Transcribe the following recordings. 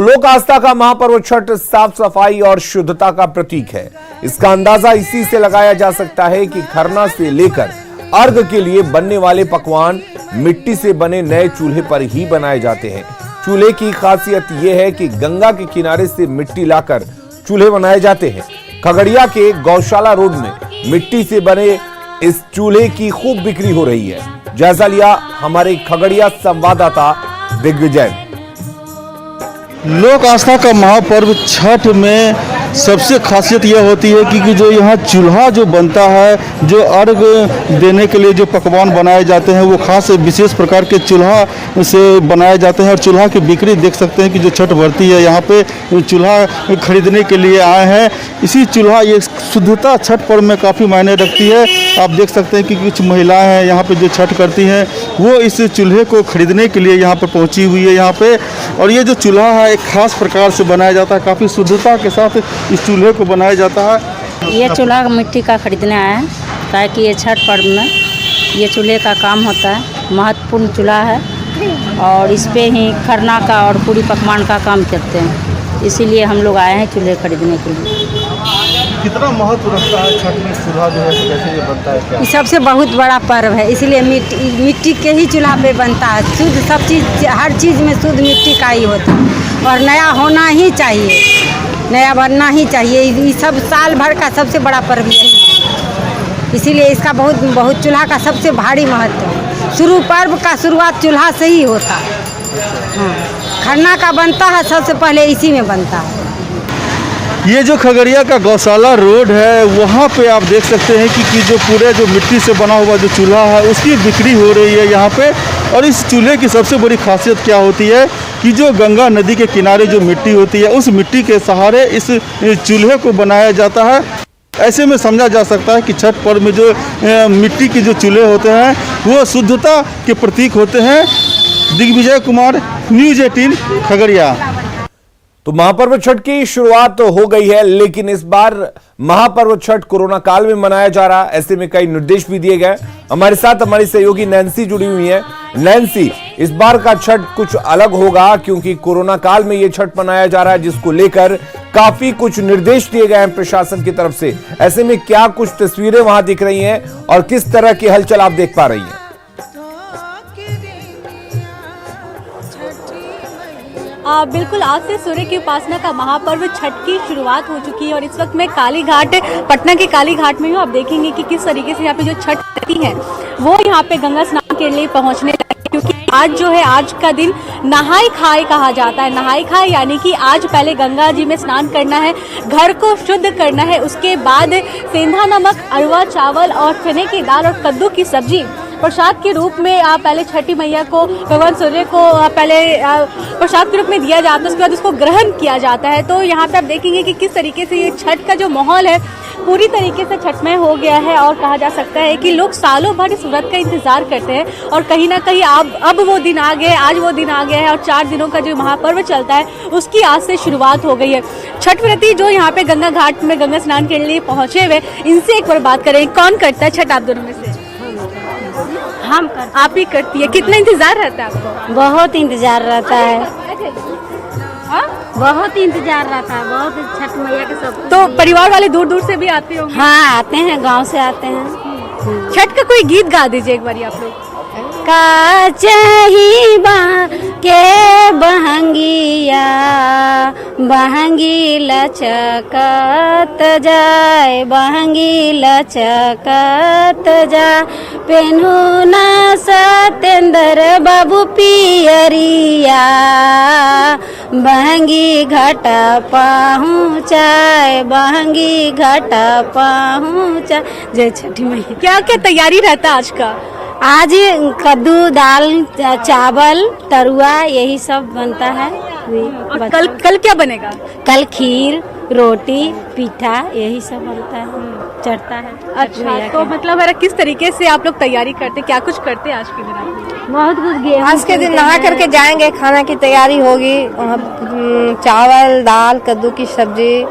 लोक आस्था का महापर्व छठ साफ सफाई और शुद्धता का प्रतीक है। इसका अंदाजा इसी से लगाया जा सकता है कि खरना से लेकर अर्घ के लिए बनने वाले पकवान मिट्टी से बने नए चूल्हे पर ही बनाए जाते हैं। चूल्हे की खासियत यह है कि गंगा के किनारे से मिट्टी लाकर चूल्हे बनाए जाते हैं। खगड़िया के गौशाला रोड में मिट्टी से बने इस चूल्हे की खूब बिक्री हो रही है। जायजा लिया हमारे खगड़िया संवाददाता दिग्विजय। लोक आस्था का महापर्व छठ में सबसे खासियत यह होती है कि जो यहाँ चूल्हा जो बनता है, जो अर्घ देने के लिए जो पकवान बनाए जाते हैं वो खास विशेष प्रकार के चूल्हा से बनाए जाते हैं। और चूल्हा की बिक्री देख सकते हैं कि जो छठ बढ़ती है यहाँ पे चूल्हा खरीदने के लिए आए हैं। इसी चूल्हा ये शुद्धता छठ पर्व में काफ़ी मायने रखती है। आप देख सकते हैं कि कुछ महिलाएं हैं यहाँ पे जो छठ करती हैं वो इस चूल्हे को खरीदने के लिए यहाँ पर पहुँची हुई है यहाँ पे। और ये जो चूल्हा है एक खास प्रकार से बनाया जाता है, काफ़ी शुद्धता के साथ इस चूल्हे को बनाया जाता है। ये चूल्हा मिट्टी का खरीदने आया है ताकि ये छठ पर्व में ये चूल्हे का काम होता है। महत्वपूर्ण चूल्हा है और इस पे ही खरना का और पूरी पकवान का काम करते हैं, इसीलिए हम लोग आए हैं चूल्हे खरीदने के लिए। कितना महत्व रखता है छठ में चूल्हा जो है कैसे ये बनता है? क्या सबसे बहुत बड़ा पर्व है, इसलिए मिट्टी के ही चूल्हा पे बनता है। शुद्ध सब चीज़, हर चीज़ में शुद्ध मिट्टी का ही होता है और नया होना ही चाहिए, नया बनना ही चाहिए। ये सब साल भर का सबसे बड़ा पर्व यही है, इसीलिए इसका बहुत चूल्हा का सबसे भारी महत्व है। पर्व का शुरुआत चूल्हा से ही होता है। हाँ, खरना का बनता है सबसे पहले इसी में बनता है। ये जो खगड़िया का गौशाला रोड है वहाँ पे आप देख सकते हैं कि जो पूरे जो मिट्टी से बना हुआ जो चूल्हा है उसकी बिक्री हो रही है यहाँ पे। और इस चूल्हे की सबसे बड़ी खासियत क्या होती है कि जो गंगा नदी के किनारे जो मिट्टी होती है उस मिट्टी के सहारे इस चूल्हे को बनाया जाता है। ऐसे में समझा जा सकता है कि छठ पर्व में जो मिट्टी के जो चूल्हे होते हैं वो शुद्धता के प्रतीक होते हैं। दिग्विजय कुमार, न्यूज़ 18 खगड़िया। तो महापर्व छठ की शुरुआत तो हो गई है, लेकिन इस बार महापर्व छठ कोरोना काल में मनाया जा रहा है। ऐसे में कई निर्देश भी दिए गए। हमारे साथ हमारी सहयोगी नैन्सी जुड़ी हुई है। नैन्सी, इस बार का छठ कुछ अलग होगा क्योंकि कोरोना काल में ये छठ मनाया जा रहा है, जिसको लेकर काफी कुछ निर्देश दिए गए हैं प्रशासन की तरफ से। ऐसे में क्या कुछ तस्वीरें वहां दिख रही हैं और किस तरह की हलचल आप देख पा रही हैं? बिल्कुल, आज से सूर्य की उपासना का महापर्व छठ की शुरुआत हो चुकी है और इस वक्त मैं काली घाट, पटना के काली घाट में हूँ। आप देखेंगे कि किस तरीके से यहाँ पे जो छठ रहती है वो यहाँ पे गंगा स्नान के लिए पहुँचने लगे, क्योंकि आज जो है आज का दिन नहाई खाए कहा जाता है। नहाई खाए यानी कि आज पहले गंगा जी में स्नान करना है, घर को शुद्ध करना है, उसके बाद सेंधा नमक, अरवा चावल और चने की दाल और कद्दू की सब्जी प्रसाद के रूप में पहले छठी मैया को, भगवान सूर्य को पहले प्रसाद के रूप में दिया जाता है। उसके बाद उसको ग्रहण किया जाता है। तो यहाँ पे आप देखेंगे कि किस तरीके से ये छठ का जो माहौल है पूरी तरीके से छठमय हो गया है और कहा जा सकता है कि लोग सालों भर इस व्रत का इंतजार करते हैं और कहीं ना कहीं अब वो दिन आ गए, आज वो दिन आ गया है और 4 दिनों का जो महापर्व चलता है उसकी आज से शुरुआत हो गई है। छठ व्रती जो यहाँ पे गंगा घाट में गंगा स्नान के लिए पहुंचे हुए, इनसे एक बार बात करें, कौन करता है छठ आप दोनों में से? हम आप ही करती है। कितना इंतजार रहता है आपको? बहुत इंतजार रहता है, बहुत इंतजार रहता है, बहुत छठ मैया के सब। तो परिवार वाले दूर दूर से भी आते होंगे? हाँ, आते हैं, गांव से आते हैं। छठ का कोई गीत गा दीजिए एक बार आप लोग। का चही के बहंगिया बहंगी लचकत जाए, बहंगी लचकत जाए, पेन्हू न सतेंद्र बाबू पियरिया, बहंगी घाटा पहुँचाए, बहंगी घाटा पहुँचाए। जय छठी मैया। क्या क्या तैयारी रहता है आज का? आज कद्दू, दाल, चावल, तरुआ यही सब बनता है। और कल क्या बनेगा? कल खीर, रोटी, पीठा यही सब बनता है, चढ़ता है। अच्छा, तो मतलब है किस तरीके से आप लोग तैयारी करते, क्या कुछ करते हैं आज के दिन? बहुत कुछ। आज के दिन नहा करके जाएंगे, खाना की तैयारी होगी। चावल, दाल, कद्दू की सब्जी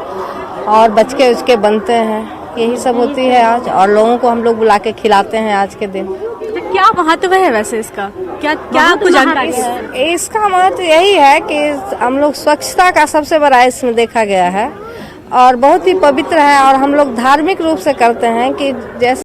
और बचके उसके बनते हैं, यही सब होती है आज। और लोगों को हम लोग बुला के खिलाते हैं आज के दिन। तो क्या महत्व है वैसे इसका? क्या क्या आपको जानकारी है? इसका महत्व यही है कि हम लोग स्वच्छता का सबसे बड़ा इसमें देखा गया है और बहुत ही पवित्र है और हम लोग धार्मिक रूप से करते हैं कि जैसे